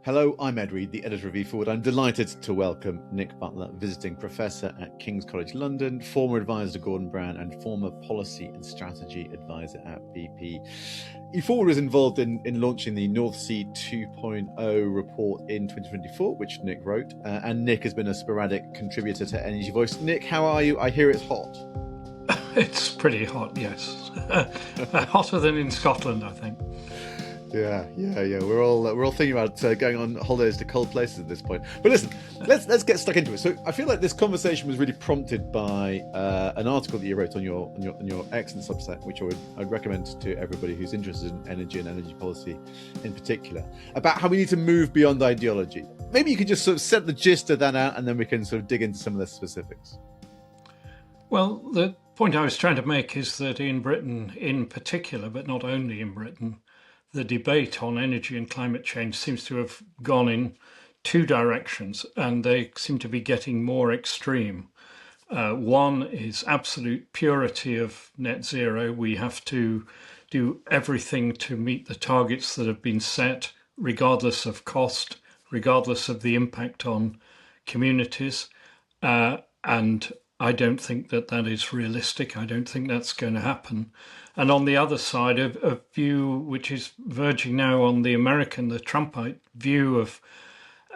Hello, I'm Ed Reed, the editor of E-FWD. I'm delighted to welcome Nick Butler, visiting professor at King's College London, former advisor to Gordon Brown, and former policy and strategy advisor at BP. E-FWD was involved in launching the North Sea 2.0 report in 2024, which Nick wrote, and Nick has been a sporadic contributor to Energy Voice. Nick, how are you? I hear it's hot. It's pretty hot, yes. Hotter than in Scotland, I think. Yeah. We're all thinking about going on holidays to cold places at this point. But listen, let's get stuck into it. So I feel like this conversation was really prompted by an article that you wrote on your excellent Substack, which I'd recommend to everybody who's interested in energy and energy policy in particular, about how we need to move beyond ideology. Maybe you could just sort of set the gist of that out, and then we can sort of dig into some of the specifics. Well, the point I was trying to make is that in Britain in particular, but not only in Britain, the debate on energy and climate change seems to have gone in two directions, and they seem to be getting more extreme. One is absolute purity of net zero. We have to do everything to meet the targets that have been set, regardless of cost, regardless of the impact on communities. And I don't think that is realistic. I don't think that's going to happen. And on the other side, a view which is verging now on the Trumpite view of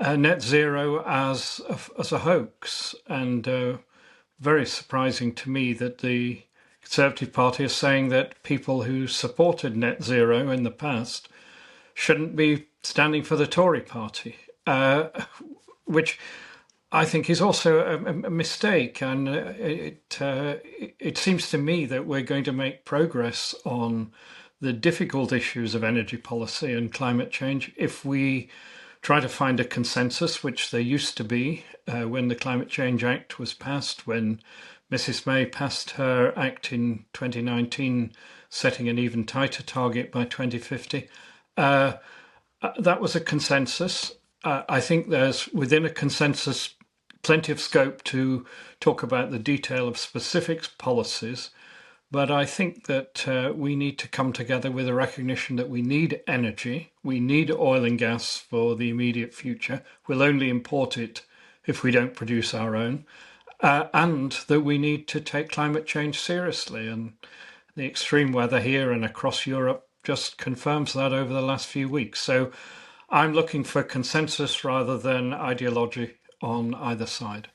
net zero as a hoax. And very surprising to me that the Conservative Party is saying that people who supported net zero in the past shouldn't be standing for the Tory party, which I think is also a mistake, and it seems to me that we're going to make progress on the difficult issues of energy policy and climate change if we try to find a consensus, which there used to be when the Climate Change Act was passed, when Mrs. May passed her act in 2019, setting an even tighter target by 2050. That was a consensus. I think there's, within a consensus, plenty of scope to talk about the detail of specific policies, but I think that we need to come together with a recognition that we need energy, we need oil and gas for the immediate future, we'll only import it if we don't produce our own, and that we need to take climate change seriously. And the extreme weather here and across Europe just confirms that over the last few weeks. So I'm looking for consensus rather than ideology on either side.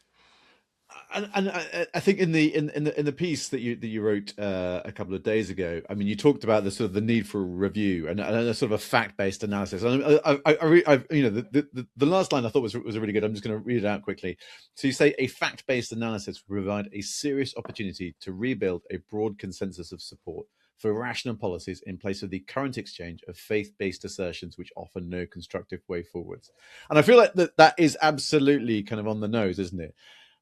And I think in the piece that you wrote a couple of days ago, I mean, you talked about the sort of the need for a review and a sort of a fact-based analysis. And the last line I thought was really good. I'm just going to read it out quickly. So you say a fact-based analysis will provide a serious opportunity to rebuild a broad consensus of support for rational policies in place of the current exchange of faith-based assertions which offer no constructive way forwards. And I feel like that is absolutely kind of on the nose, isn't it?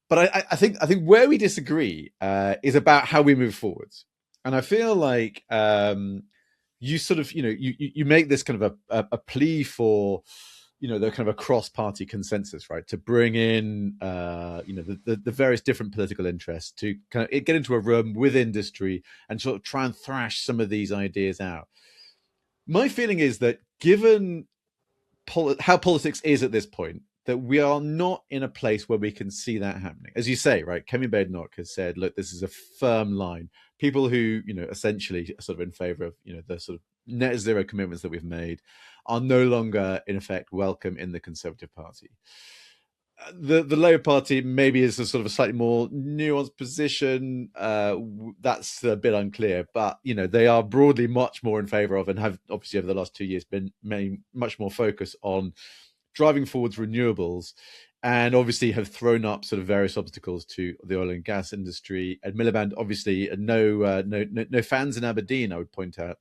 But I think where we disagree is about how we move forwards. And I feel like you sort of, you make this kind of a plea for, the kind of a cross-party consensus, right? To bring in, the various different political interests to kind of get into a room with industry and sort of try and thrash some of these ideas out. My feeling is that given how politics is at this point, that we are not in a place where we can see that happening. As you say, right, Kemi Badenoch has said, look, this is a firm line. People who, essentially are sort of in favor of, the sort of net zero commitments that we've made are no longer, in effect, welcome in the Conservative Party. The Labour Party maybe is a sort of a slightly more nuanced position. That's a bit unclear, but they are broadly much more in favour of, and have obviously over the last 2 years been much more focused on driving forwards renewables, and obviously have thrown up sort of various obstacles to the oil and gas industry. Ed Miliband, obviously, no fans in Aberdeen, I would point out.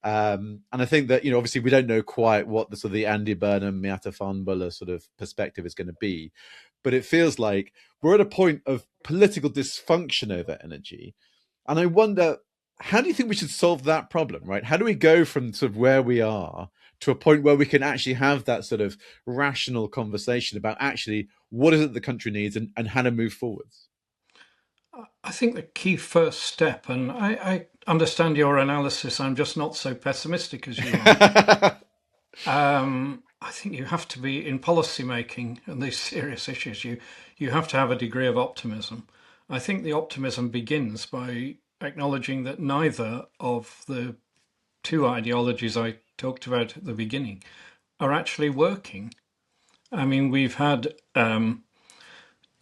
And I think that, obviously we don't know quite what the sort of the Andy Burnham, Miata Farnborough sort of perspective is going to be. But it feels like we're at a point of political dysfunction over energy. And I wonder, how do you think we should solve that problem, right? How do we go from sort of where we are to a point where we can actually have that sort of rational conversation about actually what is it the country needs and how to move forwards? I think the key first step, and I understand your analysis, I'm just not so pessimistic as you are, I think you have to be in policy making and these serious issues. You have to have a degree of optimism. I think the optimism begins by acknowledging that neither of the two ideologies I talked about at the beginning are actually working. I mean, we've had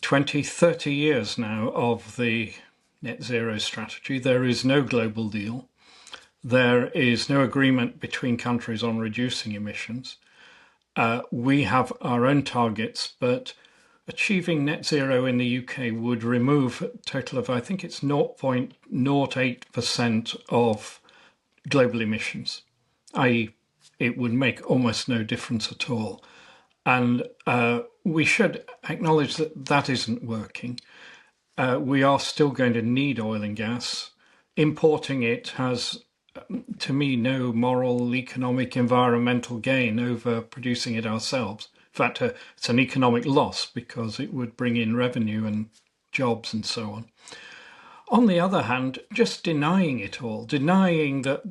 20, 30 years now of the net zero strategy. There is no global deal. There is no agreement between countries on reducing emissions. We have our own targets, but achieving net zero in the UK would remove a total of, I think it's 0.08% of global emissions, i.e., it would make almost no difference at all. And we should acknowledge that that isn't working. We are still going to need oil and gas. Importing it has, to me, no moral, economic, environmental gain over producing it ourselves. In fact, it's an economic loss because it would bring in revenue and jobs and so on. On the other hand, just denying it all, denying that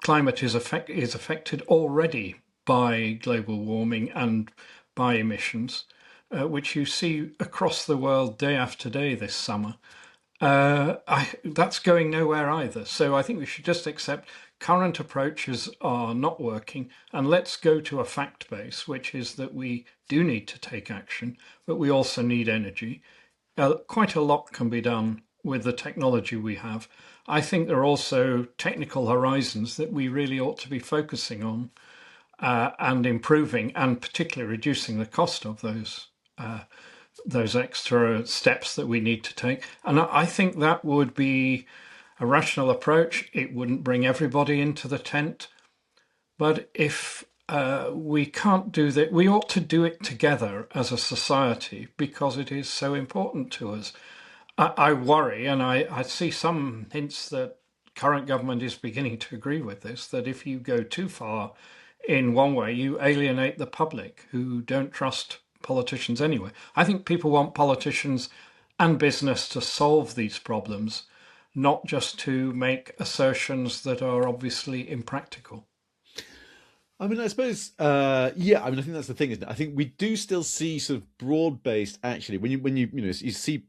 climate is affected already by global warming and by emissions, which you see across the world day after day this summer, that's going nowhere either. So I think we should just accept current approaches are not working, and let's go to a fact base, which is that we do need to take action, but we also need energy. Quite a lot can be done with the technology we have. I think there are also technical horizons that we really ought to be focusing on and improving, and particularly reducing the cost of those extra steps that we need to take. And I think that would be a rational approach. It wouldn't bring everybody into the tent. But if we can't do that, we ought to do it together as a society because it is so important to us. I worry, and I see some hints that current government is beginning to agree with this, that if you go too far in one way, you alienate the public who don't trust politicians anyway. I think people want politicians and business to solve these problems, not just to make assertions that are obviously impractical. I mean, I suppose, yeah. I mean, I think that's the thing, isn't it? I think we do still see sort of broad-based. Actually, when you see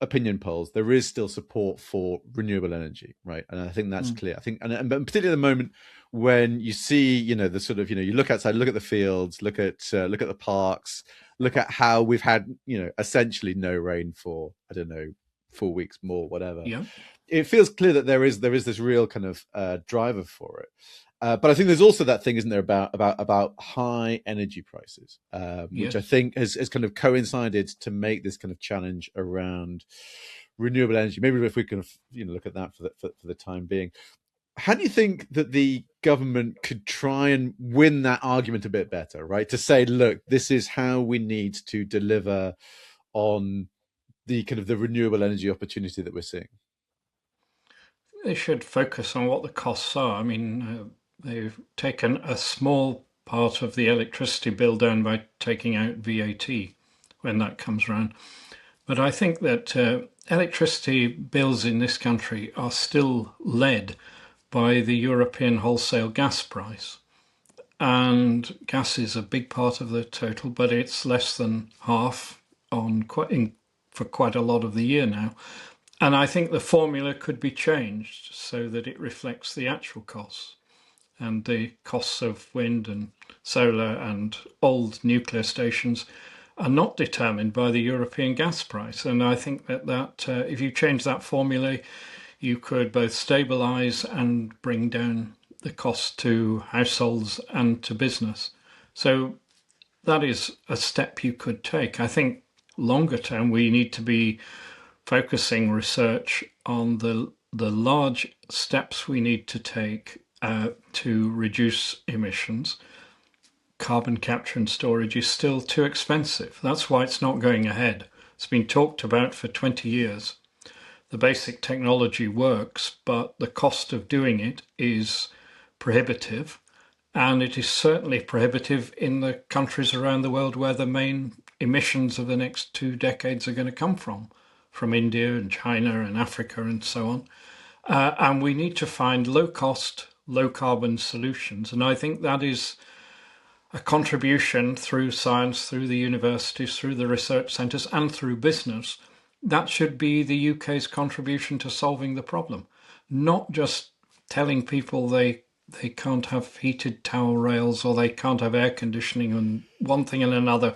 opinion polls, there is still support for renewable energy, right? And I think that's clear. I think, and particularly at the moment when you see, the sort of, you look outside, look at the fields, look at the parks, look at how we've had, essentially no rain for, I don't know, 4 weeks more, whatever. Yeah. It feels clear that there is this real kind of driver for it. But I think there's also that thing, isn't there, about high energy prices, which Yes. I think has kind of coincided to make this kind of challenge around renewable energy. Maybe if we can, look at that for the time being. How do you think that the government could try and win that argument a bit better, right? To say, look, this is how we need to deliver on the kind of the renewable energy opportunity that we're seeing. They should focus on what the costs are. I mean, they've taken a small part of the electricity bill down by taking out VAT when that comes around. But I think that electricity bills in this country are still led by the European wholesale gas price. And gas is a big part of the total, but it's less than half for quite a lot of the year now. And I think the formula could be changed so that it reflects the actual costs. And the costs of wind and solar and old nuclear stations are not determined by the European gas price. And I think that if you change that formula, you could both stabilise and bring down the cost to households and to business. So that is a step you could take. I think longer term, we need to be focusing research on the large steps we need to take to reduce emissions. Carbon capture and storage is still too expensive. That's why it's not going ahead. It's been talked about for 20 years. The basic technology works, but the cost of doing it is prohibitive. And it is certainly prohibitive in the countries around the world where the main emissions of the next 2 decades are going to come from India and China and Africa and so on. And we need to find low-cost, low-carbon solutions. And I think that is a contribution through science, through the universities, through the research centres, and through business. That should be the UK's contribution to solving the problem, not just telling people they can't have heated towel rails or they can't have air conditioning and one thing and another,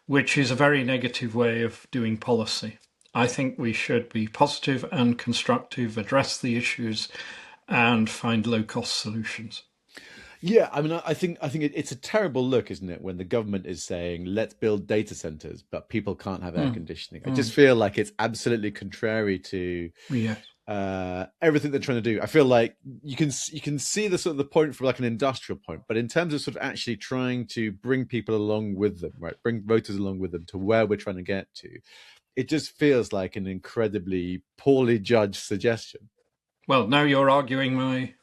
which is a very negative way of doing policy. I think we should be positive and constructive, address the issues, and find low-cost solutions. Yeah, I mean, I think it's a terrible look, isn't it, when the government is saying let's build data centers, but people can't have air conditioning. I just feel like it's absolutely contrary to Yes. everything they're trying to do. I feel like you can see the sort of the point from like an industrial point, but in terms of sort of actually trying to bring people along with them, right, bring voters along with them to where we're trying to get to, it just feels like an incredibly poorly judged suggestion. Well, now you're arguing my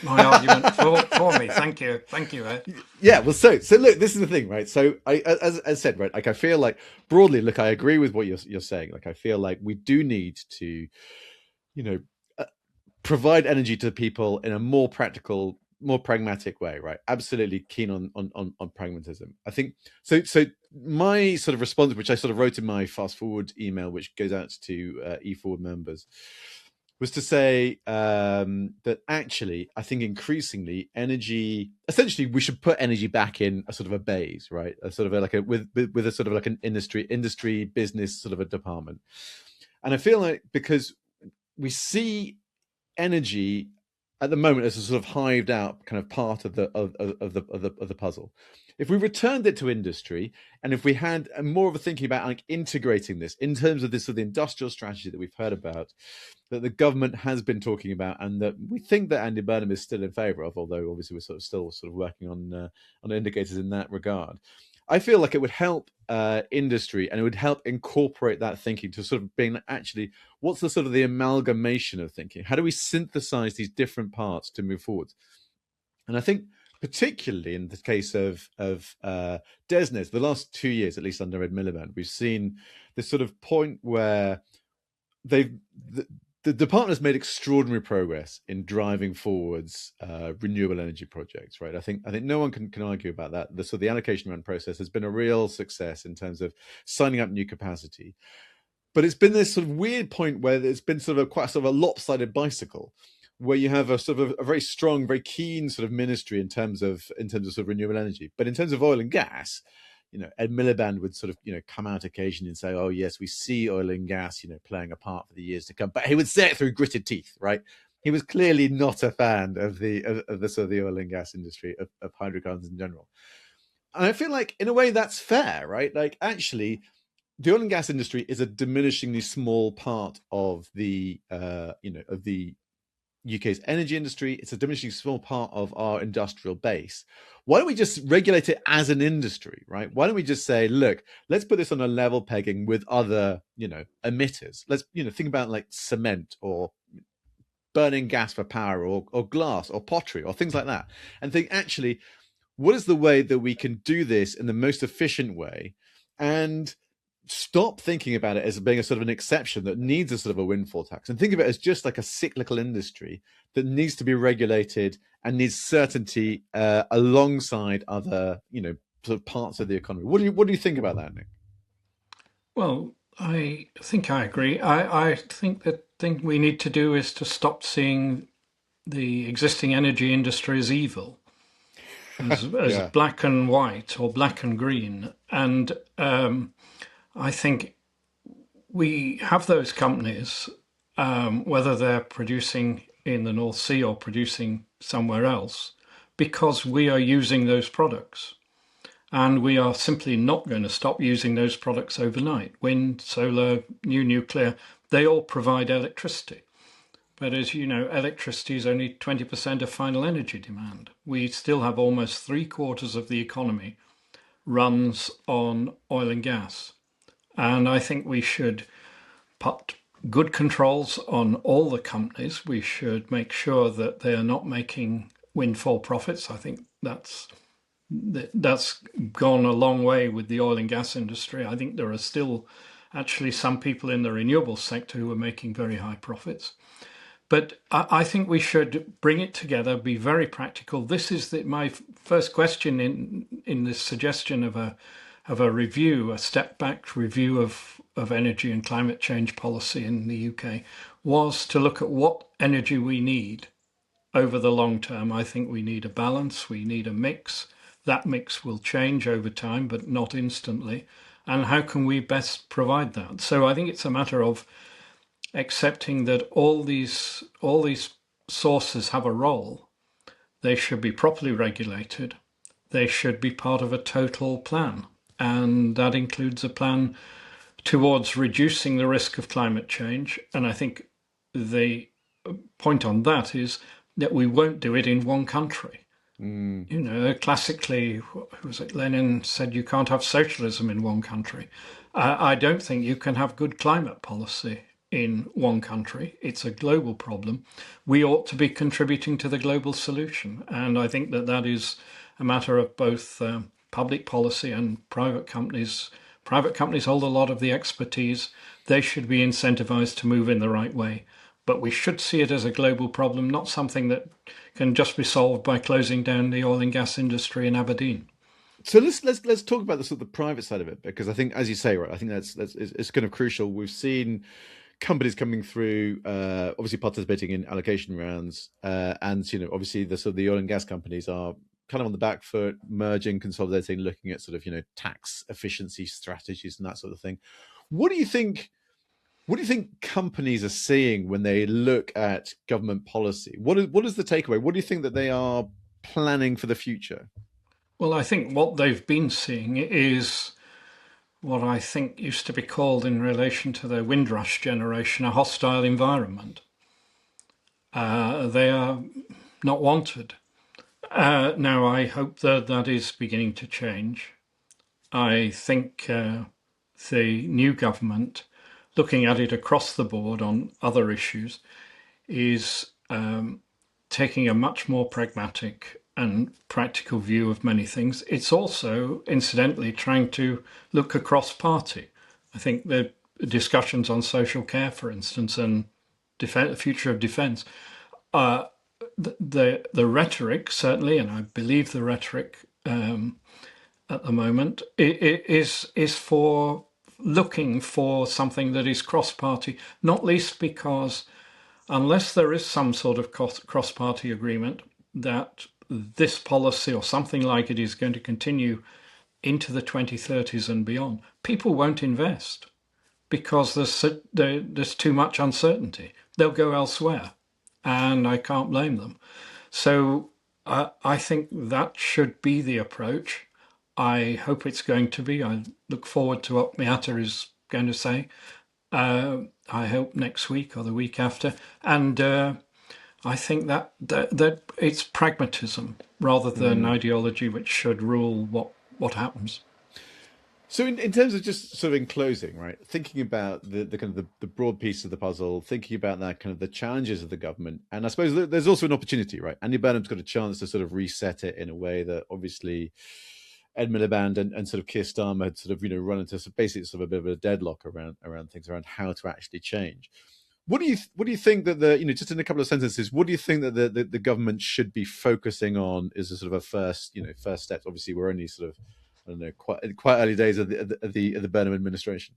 argument for me. Thank you, Ed. Yeah, well, so look, this is the thing, right? So as I said, right, like I feel like broadly, look, I agree with what you're saying. Like I feel like we do need to, you know, provide energy to people in a more practical, more pragmatic way, right? Absolutely keen on pragmatism. I think so. So my sort of response, which I sort of wrote in my fast forward email, which goes out to E-FWD members, was to say that actually, I think increasingly energy, essentially, we should put energy back in a sort of a base, right? A sort of like a with a sort of like an industry business sort of a department. And I feel like because we see energy at the moment as a sort of hived out kind of part of the puzzle. If we returned it to industry, and if we had more of a thinking about like integrating this in terms of this sort of the industrial strategy that we've heard about, that the government has been talking about, and that we think that Andy Burnham is still in favour of, although obviously we're still working on indicators in that regard. I feel like it would help industry, and it would help incorporate that thinking to sort of being actually what's the sort of the amalgamation of thinking? How do we synthesize these different parts to move forward? And I think particularly in the case of DESNZ, the last 2 years, at least under Ed Miliband, we've seen this sort of point where the department has made extraordinary progress in driving forwards renewable energy projects, right? I think no one can argue about that. The allocation round process has been a real success in terms of signing up new capacity. But it's been this sort of weird point where it's been sort of quite a lopsided bicycle, where you have a sort of a very strong, very keen sort of ministry in terms of sort of renewable energy. But in terms of oil and gas, Ed Miliband would sort of, come out occasionally and say, oh, yes, we see oil and gas, playing a part for the years to come. But he would say it through gritted teeth, right? He was clearly not a fan of the sort of the oil and gas industry, of hydrocarbons in general. And I feel like, in a way, that's fair, right? Like, actually, the oil and gas industry is a diminishingly small part of the, of the UK's energy industry. It's a diminishingly small part of our industrial base. Why don't we just regulate it as an industry, right? Why don't we just say, look, let's put this on a level pegging with other, emitters. Let's, think about like cement or burning gas for power or glass or pottery or things like that, and think actually, what is the way that we can do this in the most efficient way, and stop thinking about it as being a sort of an exception that needs a sort of a windfall tax, and think of it as just like a cyclical industry that needs to be regulated and needs certainty alongside other, sort of parts of the economy. What do you think about that, Nick? Well, I think I agree. I think the thing we need to do is to stop seeing the existing energy industry as evil, as Yeah. black and white or black and green. And I think we have those companies, whether they're producing in the North Sea or producing somewhere else, because we are using those products. And we are simply not going to stop using those products overnight. Wind, solar, new nuclear, they all provide electricity. But as you know, electricity is only 20% of final energy demand. We still have almost 3/4 of the economy runs on oil and gas. And I think we should put good controls on all the companies. We should make sure that they are not making windfall profits. I think that's gone a long way with the oil and gas industry. I think there are still actually some people in the renewables sector who are making very high profits. But I think we should bring it together, be very practical. This is my first question in this suggestion of a review, a step back review of energy and climate change policy in the UK, was to look at what energy we need over the long term. I think we need a balance, we need a mix. That mix will change over time, but not instantly. And how can we best provide that? So I think it's a matter of accepting that all these sources have a role. They should be properly regulated. They should be part of a total plan. And that includes a plan towards reducing the risk of climate change. And I think the point on that is that we won't do it in one country. Classically, who was it? Lenin said you can't have socialism in one country. I don't think you can have good climate policy in one country. It's a global problem. We ought to be contributing to the global solution. And I think that is a matter of both public policy and private companies. Private companies hold a lot of the expertise. They should be incentivized to move in the right way. But we should see it as a global problem, not something that can just be solved by closing down the oil and gas industry in Aberdeen. So let's talk about the sort of the private side of it, because I think, as you say, right, I think that's it's kind of crucial. We've seen companies coming through, obviously participating in allocation rounds, and obviously the sort of the oil and gas companies are kind of on the back foot, merging, consolidating, looking at sort of tax efficiency strategies and that sort of thing. What do you think companies are seeing when they look at government policy? What is the takeaway? What do you think that they are planning for the future? Well, I think what they've been seeing is what I think used to be called, in relation to the Windrush generation, a hostile environment. They are not wanted. Now, I hope that is beginning to change. I think the new government, looking at it across the board on other issues, is taking a much more pragmatic and practical view of many things. It's also, incidentally, trying to look across party. I think the discussions on social care, for instance, and the future of defence, the rhetoric, certainly, and I believe the rhetoric at the moment, is for looking for something that is cross-party, not least because unless there is some sort of cross-party agreement that this policy or something like it is going to continue into the 2030s and beyond, people won't invest because there's too much uncertainty. They'll go elsewhere, and I can't blame them. So I think that should be the approach. I hope it's going to be. I look forward to what Miata is going to say. I hope next week or the week after. And I think that it's pragmatism rather than ideology which should rule what happens. So in terms of just sort of in closing, right, thinking about the kind of the broad piece of the puzzle, thinking about that kind of the challenges of the government, and I suppose there's also an opportunity, right? Andy Burnham's got a chance to sort of reset it in a way that obviously Ed Miliband and sort of Keir Starmer had sort of run into basically sort of a bit of a deadlock around things, around how to actually change. What do you think that just in a couple of sentences, what do you think that the government should be focusing on as a sort of a first step? Obviously, we're only sort of, I don't know, quite early days of the Burnham administration.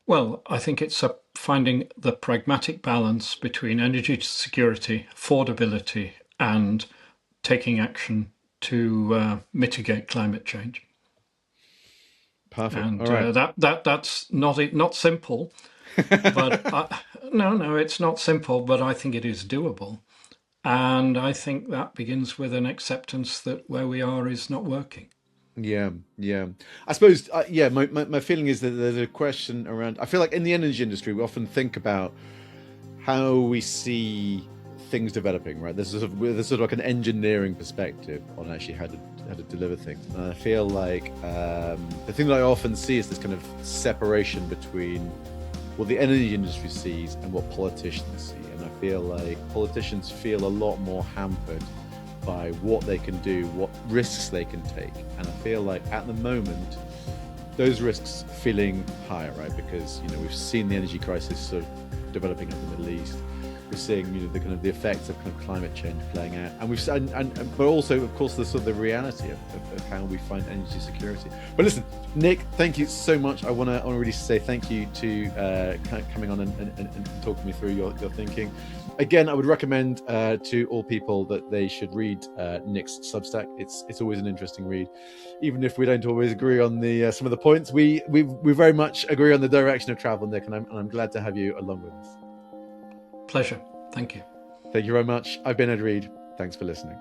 Well, I think it's finding the pragmatic balance between energy security, affordability, and taking action to mitigate climate change. Perfect. And all right. That's not simple, but no, it's not simple. But I think it is doable, and I think that begins with an acceptance that where we are is not working. Yeah. I suppose, my feeling is that there's a question around, I feel like in the energy industry, we often think about how we see things developing, right? There's sort of like an engineering perspective on actually how to deliver things. And I feel like the thing that I often see is this kind of separation between what the energy industry sees and what politicians see. And I feel like politicians feel a lot more hampered by what they can do, what risks they can take. And I feel like at the moment, those risks feeling higher, right? Because, we've seen the energy crisis sort of developing in the Middle East. we're seeing, the kind of the effects of kind of climate change playing out, and we've but also, of course, the sort of the reality of how we find energy security. But listen, Nick, thank you so much. I want to really say thank you to coming on and talking me through your thinking. Again, I would recommend to all people that they should read Nick's Substack. It's always an interesting read, even if we don't always agree on the some of the points. We very much agree on the direction of travel, Nick, and I'm glad to have you along with us. Pleasure. Thank you. Thank you very much. I've been Ed Reed. Thanks for listening.